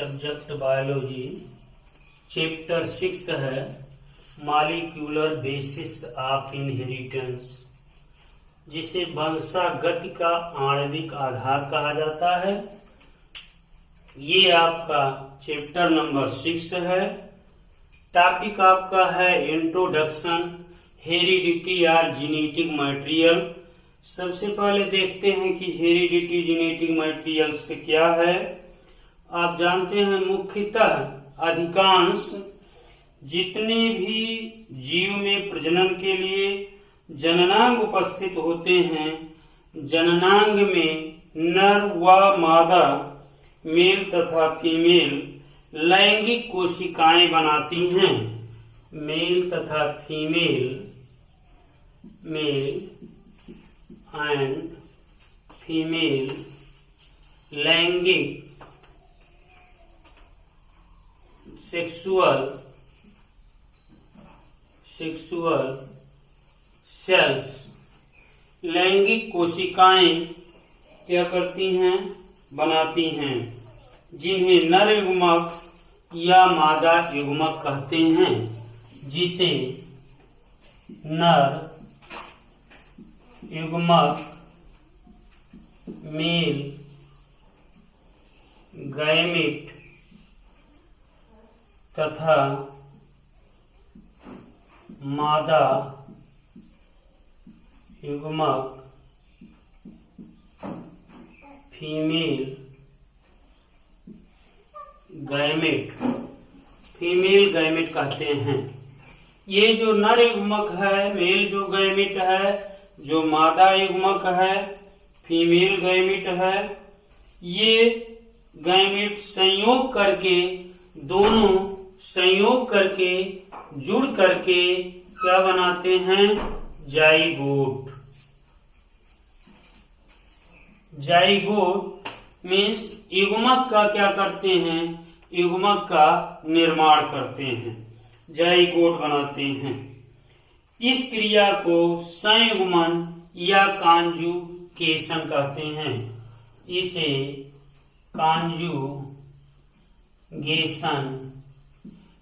Subject biology, chapter 6 है molecular basis of inheritance, जिसे वंशागति का आणविक आधार कहा जाता है। ये आपका चैप्टर नंबर 6 है। टॉपिक आपका है इंट्रोडक्शन हेरिडिटी और जेनेटिक मटेरियल। सबसे पहले देखते हैं कि हेरिडिटी जेनेटिक मटेरियल से क्या है। आप जानते हैं मुख्यतः अधिकांश जितने भी जीव में प्रजनन के लिए जननांग उपस्थित होते हैं, जननांग में नर व मादा, मेल तथा फीमेल लैंगिक कोशिकाएं बनाती हैं। मेल तथा फीमेल, मेल एंड फीमेल लैंगिक सेक्सुअल सेल्स, लैंगिक कोशिकाएं क्या करती हैं, बनाती हैं, जिन्हें नर युग्मक या मादा युग्मक कहते हैं। जिसे नर युग्मक, मेल गैमेट तथा मादा युग्मक फीमेल गैमेट कहते हैं। ये जो नर युग्मक है, मेल जो गैमेट है, जो मादा युग्मक है, फीमेल गैमेट है, ये गैमेट संयोग करके, दोनों संयोग करके जुड़ करके क्या बनाते हैं, जाइगोट। जाइगोट मीन्स युग्मक का क्या करते हैं, युग्मक का निर्माण करते हैं, जाइगोट बनाते हैं। इस क्रिया को संयुग्मन या कॉन्जुगेशन कहते हैं। इसे कॉन्जुगेशन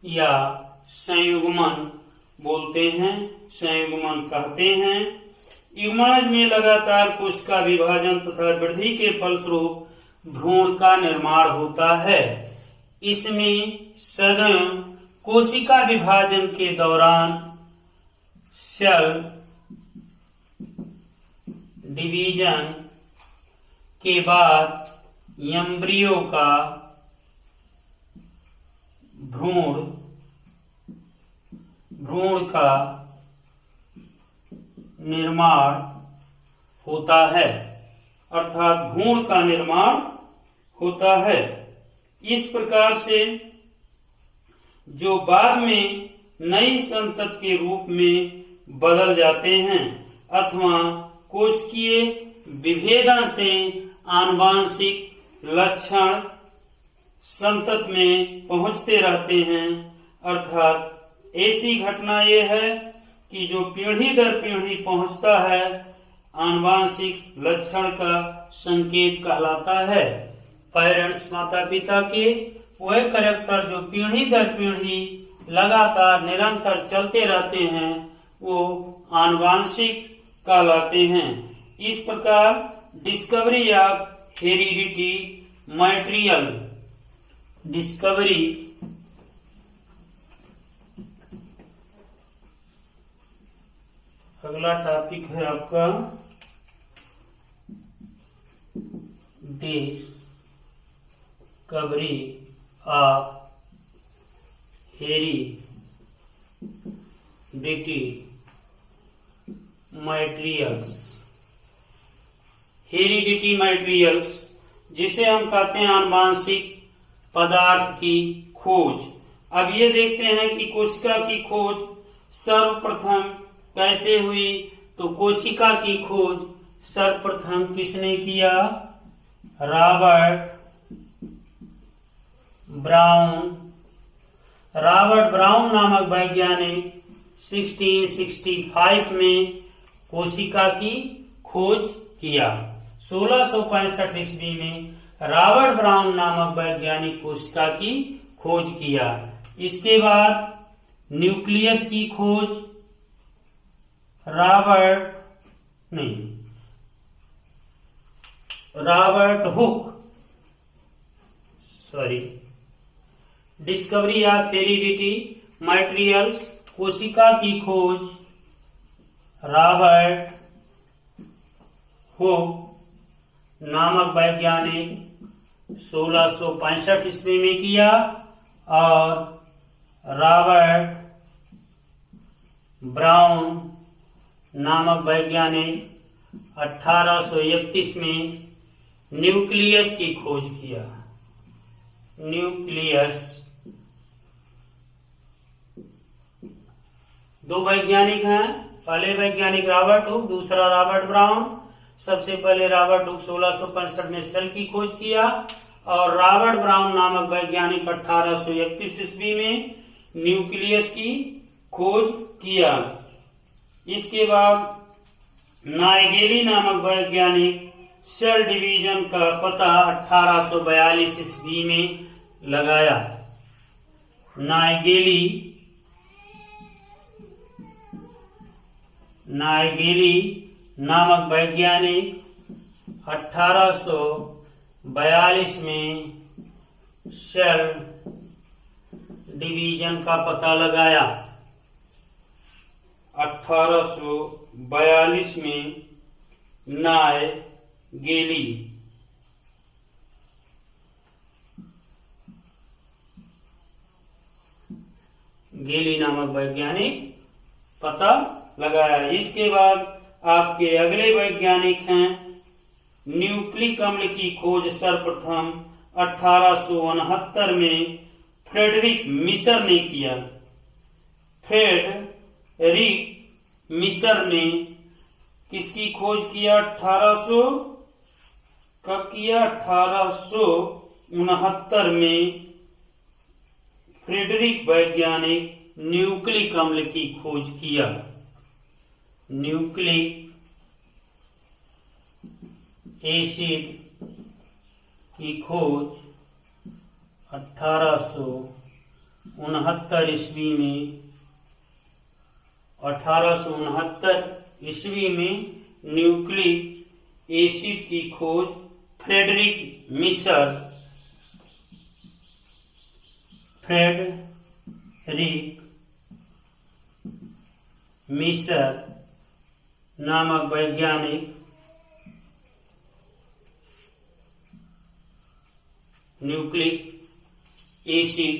या संयुग्मन बोलते हैं, संयुग्मन कहते हैं। युग्मनज में लगातार कोशिका विभाजन तथा वृद्धि के फलस्वरूप भ्रूण का निर्माण होता है। इसमें सदैव कोशिका विभाजन के दौरान सेल डिवीजन के बाद एम्ब्रियो का भ्रूण का निर्माण होता है, अर्थात भ्रूण का निर्माण होता है। इस प्रकार से जो बाद में नई संतति के रूप में बदल जाते हैं अथवा कोशिकीय विभेदन से आनुवांशिक लक्षण संतति में पहुंचते रहते हैं। अर्थात ऐसी घटना यह है कि जो पीढ़ी दर पीढ़ी पहुंचता है, आनुवांशिक लक्षण का संकेत कहलाता है। पेरेंट्स, माता पिता के वह कैरेक्टर जो पीढ़ी दर पीढ़ी लगातार निरंतर चलते रहते हैं, वो आनुवांशिक कहलाते हैं। इस प्रकार discovery of heredity material, discovery अगला टॉपिक है आपका discovery of heredity materials. Heredity materials जिसे हम कहते हैं आनुवांशिक पदार्थ की खोज। अब ये देखते हैं कि कोशिका की खोज सर्वप्रथम कैसे हुई। तो कोशिका की खोज सर्वप्रथम किसने किया, रॉबर्ट ब्राउन नामक वैज्ञानिक 1665 में कोशिका की खोज किया। 1665 ईस्वी में रॉबर्ट ब्राउन नामक वैज्ञानिक कोशिका की खोज किया। इसके बाद न्यूक्लियस की खोज डिस्कवरी ऑफ हेरिडिटी मटेरियल्स, कोशिका की खोज रॉबर्ट हुक नामक वैज्ञानिक 1665 ईस्वी में किया और रॉबर्ट ब्राउन नामक वैज्ञानिक 1831 में न्यूक्लियस की खोज किया। न्यूक्लियस, दो वैज्ञानिक हैं, पहले वैज्ञानिक रॉबर्ट हुक, दूसरा रॉबर्ट ब्राउन। सबसे पहले रॉबर्ट हुक 1665 में सेल की खोज किया और रॉबर्ट ब्राउन नामक वैज्ञानिक 1831 ईस्वी में न्यूक्लियस की खोज किया। इसके बाद नाइगेली नामक वैज्ञानिक सेल डिवीजन का पता 1842 ईस्वी में लगाया। नाइगेली नामक वैज्ञानिक 1842 में सेल डिवीजन का पता लगाया। 1842 में गेली नामक वैज्ञानिक पता लगाया। इसके बाद आपके अगले वैज्ञानिक हैं, न्यूक्लिक अम्ल की खोज सर्वप्रथम 1869 में फ्रेडरिक मिशर ने किया। फ्रेडरिक मिशर ने किसकी खोज किया? 1869 में फ्रेडरिक वैज्ञानिक न्यूक्लिक अम्ल की खोज किया। न्यूक्लिक एसिड की खोज 1869 ईस्वी में 1869 ईस्वी में न्यूक्लिक एसिड की खोज फ्रेडरिक मिशर नामक वैज्ञानिक न्यूक्लिक एसिड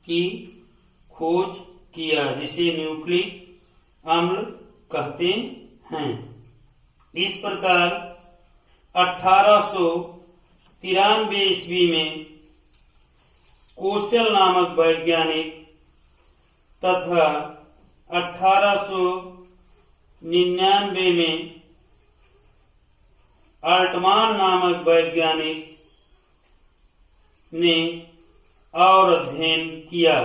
की खोज किया, जिसे न्यूक्लिक अम्ल कहते हैं। इस प्रकार 1893 ईस्वी में कोशल नामक वैज्ञानिक तथा 1899 में अल्टमान नामक वैज्ञानिक ने और अध्ययन किया।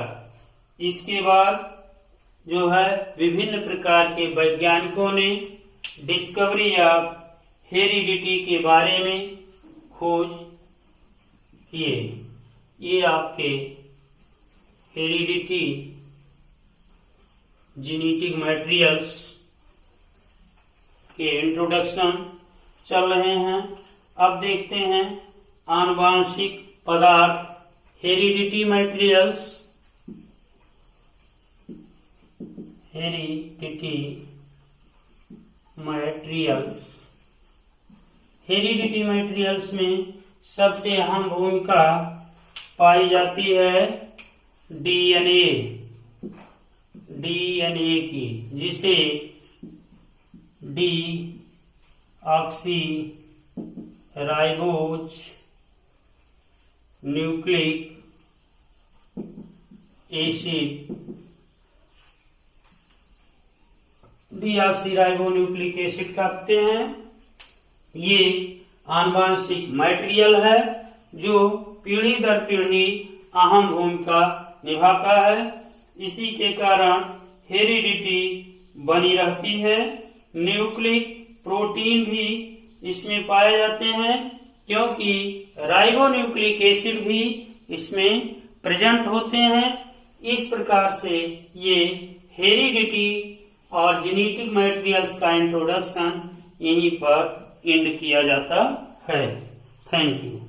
इसके बाद जो है विभिन्न प्रकार के वैज्ञानिकों ने डिस्कवरी ऑफ हेरिडिटी के बारे में खोज किए। ये आपके हेरिडिटी जेनेटिक मटेरियल्स के इंट्रोडक्शन चल रहे हैं। अब देखते हैं आनुवांशिक पदार्थ, हेरिडिटी मटेरियल्स। हेरिडिटी मटेरियल्स में सबसे अहम भूमिका पाई जाती है डीएनए की, जिसे deoxyribose nucleic acid deoxyribonucleic acid कहते हैं। ये आनुवांशिक मटेरियल है जो पीढ़ी दर पीढ़ी अहम भूमिका निभाता है। इसी के कारण हेरिडिटी बनी रहती है। न्यूक्लिक प्रोटीन भी इसमें पाए जाते हैं। क्योंकि राइबोन्यूक्लिक एसिड भी इसमें प्रेजेंट होते हैं। इस प्रकार से ये हेरिडिटी और जेनेटिक मटेरियल्स का इंट्रोडक्शन यहीं पर एंड किया जाता है। Thank you.